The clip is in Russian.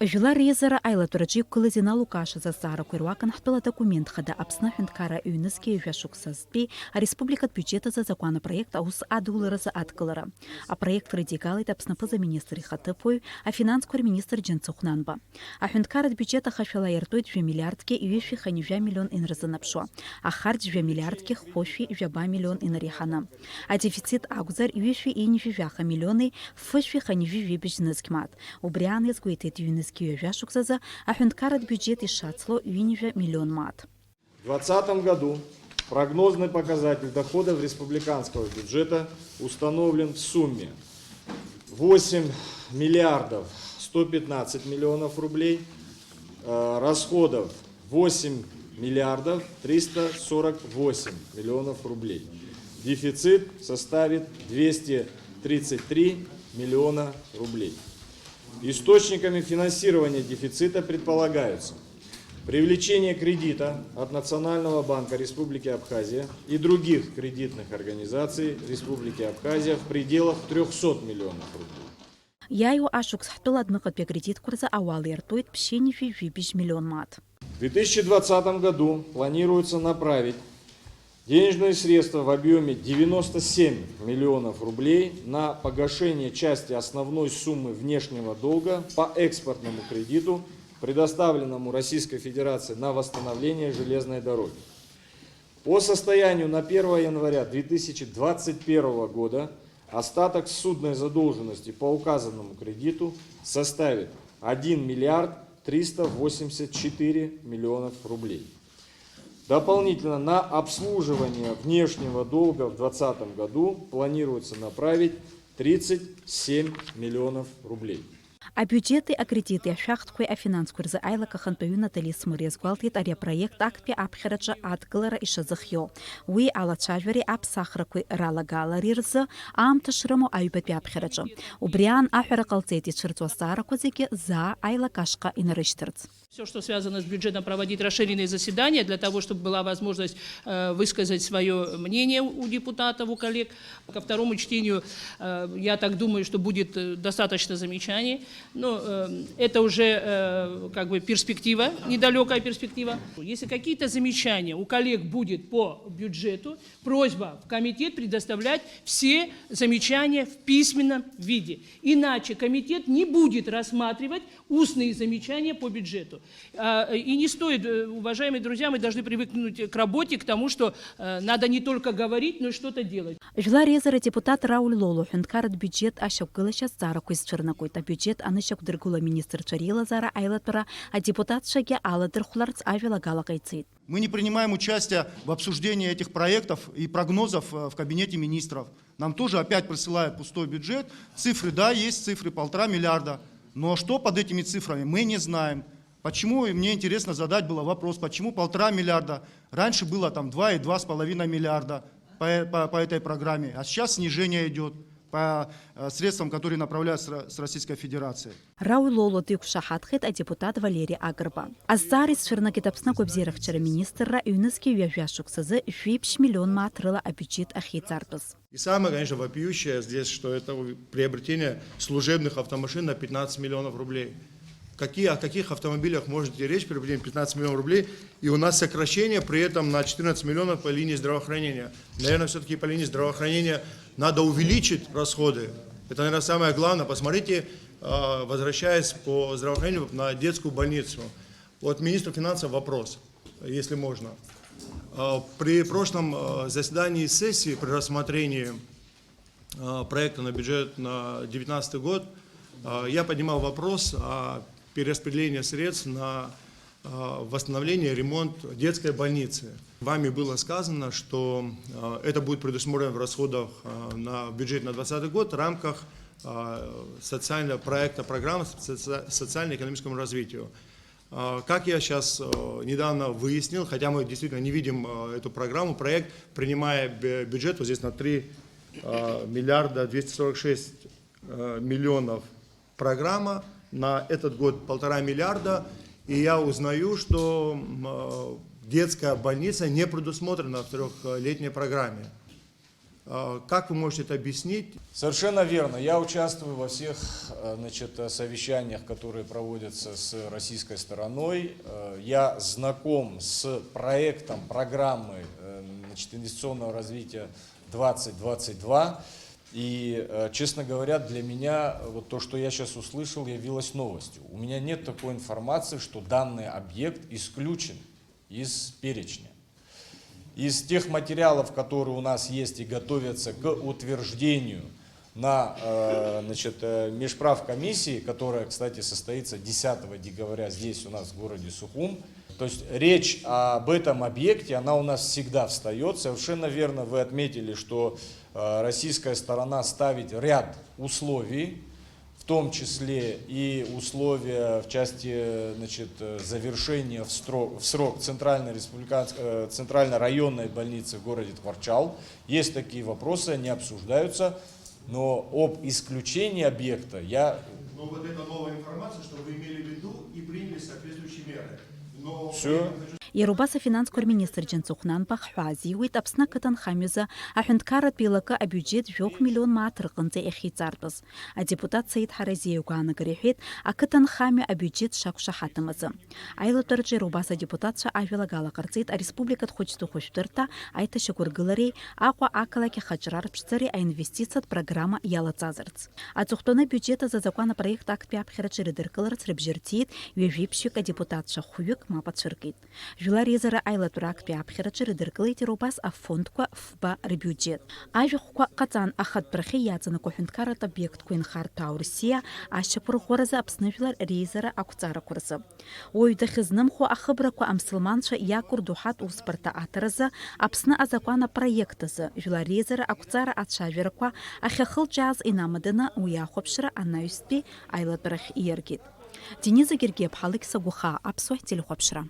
Жила резера айла тураджи кулызина Лукаша засара куйруакан хтала документ хада апсна хюнткара юнески южашук сазби, а республикат бюджета за законопроект аус адулара за аткалара. А проект радикалит апсна паза министр хатыпой, а финанскур министр Дженцухнанба. А хюнткарат бюджета хашала яртует 2 миллиардки и юши хани 2 миллион инразанапшо. А хард 2 миллиардки хоши 2 миллион инарихана. А дефицит агузар юши и нифивяха миллионы фоши хани 2 бизнескмат. Убриан изгуетет юнески Киевяшукзаза, а хюнткарат бюджет и шацло 1 миллион мат. В 2020 году прогнозный показатель доходов республиканского бюджета установлен в сумме 8 миллиардов 115 миллионов рублей, расходов 8 миллиардов 348 миллионов рублей. Дефицит составит 233 миллиона рублей. Источниками финансирования дефицита предполагаются привлечение кредита от Национального банка Республики Абхазия и других кредитных организаций Республики Абхазия в пределах 300 миллионов рублей. Яю ашук схтула адмыкат кредит курса авал яртует пшени 5 миллион мат. В 2020 году планируется направить денежные средства в объеме 97 миллионов рублей на погашение части основной суммы внешнего долга по экспортному кредиту, предоставленному Российской Федерации на восстановление железной дороги. По состоянию на 1 января 2021 года остаток судной задолженности по указанному кредиту составит 1 миллиард 384 миллионов рублей. Дополнительно на обслуживание внешнего долга в 2020 году планируется направить 37 миллионов рублей. А бюджеты, а кредиты, шахткой, а финанскур за айла кахантою Натали Смурез гвалтит ария проект акпи абхираджа атгалара и шазахьё. Уи ала чавери абсахракуй ралагала рирза, амташрamo аюбепи абхираджа. Убриан ахера калцети чертвасара козики за айла кашка и нарыштырц. Все, что связано с бюджетом, проводить расширенные заседания для того, чтобы была возможность высказать свое мнение у депутатов, у коллег. Ко второму чтению, я так думаю, что будет достаточно замечаний. Но это уже как бы перспектива, недалекая перспектива. Если какие-то замечания у коллег будет по бюджету, просьба в комитет предоставлять все замечания в письменном виде. Иначе комитет не будет рассматривать устные замечания по бюджету. И не стоит, уважаемые друзья, мы должны привыкнуть к работе, к тому, что надо не только говорить, но и что-то делать. Жила резера депутат Рауль Лолу хюнткарат бюджет ашок гылыша зара куйс чернакойта бюджет анышок дыргула министр Чарила зара айлатпара, а депутат шаге аладыр хуларц авила галагайцит. Мы не принимаем участие в обсуждении этих проектов и прогнозов в кабинете министров. Нам тоже опять присылают пустой бюджет. Цифры, да, есть цифры 1,5 миллиарда. Но что под этими цифрами, мы не знаем. Почему, и мне интересно задать было вопрос, почему 1,5 миллиарда? Раньше было там 2 и 2,5 миллиарда по этой программе, а сейчас снижение идет по средствам, которые направляются с Российской Федерации. Рауль Лолу дюк шахатхет, а депутат Валерий Агарба. А зарис чернакетапсна гобзерахчара министра юнески юяжашук сазы 5 миллион матрыла а бюджет ахицарпас. И самое, конечно, вопиющее здесь, что это приобретение служебных автомашин на 15 миллионов рублей. О каких автомобилях может идти речь при приобретении 15 миллионов рублей, и у нас сокращение при этом на 14 миллионов по линии здравоохранения. Наверное, все-таки по линии здравоохранения надо увеличить расходы. Это, наверное, самое главное. Посмотрите, возвращаясь по здравоохранению на детскую больницу. Вот министру финансов вопрос, если можно. При прошлом заседании сессии, при рассмотрении проекта на бюджет на 2019 год, я поднимал вопрос о перераспределение средств на восстановление и ремонт детской больницы. Вами было сказано, что это будет предусмотрено в расходах на бюджет на 2020 год в рамках социального проекта программы социально-экономическому развитию. Как я сейчас недавно выяснил, хотя мы действительно не видим эту программу, проект, принимая бюджет вот здесь на 3 миллиарда 246 миллионов программа, на этот год 1,5 миллиарда, и я узнаю, что детская больница не предусмотрена в трехлетней программе. Как вы можете это объяснить? Совершенно верно. Я участвую во всех совещаниях, которые проводятся с российской стороной. Я знаком с проектом программы инвестиционного развития 2022. И, честно говоря, для меня вот то, что я сейчас услышал, явилось новостью. У меня нет такой информации, что данный объект исключен из перечня. Из тех материалов, которые у нас есть и готовятся к утверждению на межправкомиссии, которая, кстати, состоится 10 декабря здесь у нас в городе Сухум. То есть речь об этом объекте, она у нас всегда встает. Совершенно верно вы отметили, что российская сторона ставит ряд условий, в том числе и условия в части завершения в срок центральной районной больницы в городе Тхварчал. Есть такие вопросы, они обсуждаются, но об исключении объекта я... Но вот это новая информация, что вы имели в виду и приняли соответствующие меры. Но... Все. Ерубаса финанс министр Джинсухнан Баххуази уит апсна катан хамюза ахюнткарат пилака а бюджет 5 миллион матрыкынзе эхицарбыз. А депутат Саид Харазиев гана гарихит а катан хами а бюджет шакша хатымызы. Айла тарджи Ерубаса депутатша авила гала карцит а республикат хочту хоштырта айта шакургылари аква акалаки хаджрар пштари а инвестицият программа яла цазарц. А цухтона бюджета за законопроект акт пиапхерачи ридыркаларц рыбжертит вевипщик а депутатша хуюк мапатшыркит. Жула резера айла турак пиапхерачи ридыркалайти Ерубас а фондква фба ребюджет. Ажухква катан ахат прахияца на кохюнткарат объект куинхар таурсия а шапурхораза апснывилар резера акуцара курса. Ой дахизнамху ахыбраку амсылманша якурдухат успарта атараза апсна азакуана проектаза. Жула резера акуцара атшаверква ахяхыл джаз инамадына уяхопшра анаюспи айла турах иергит. Дениза Гергеб Халыкса Гуха апсух телехопшра.